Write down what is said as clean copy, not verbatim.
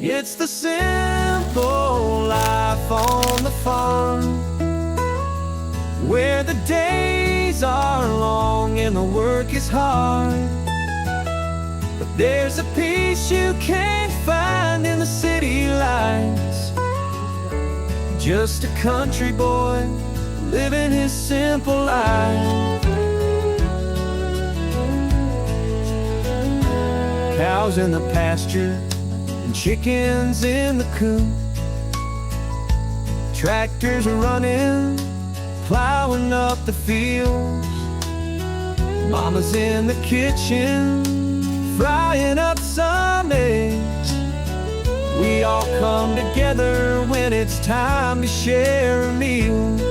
It's the simple life on the farm, where the days are long and the work is hard. But there's a peace you can't find in the city lights. Just a country boy living his simple life. Cows in the pasture and chickens in the coop, tractors are running, plowing up the fields. Mama's in the kitchen, frying up some eggs. We all come together when it's time to share a meal.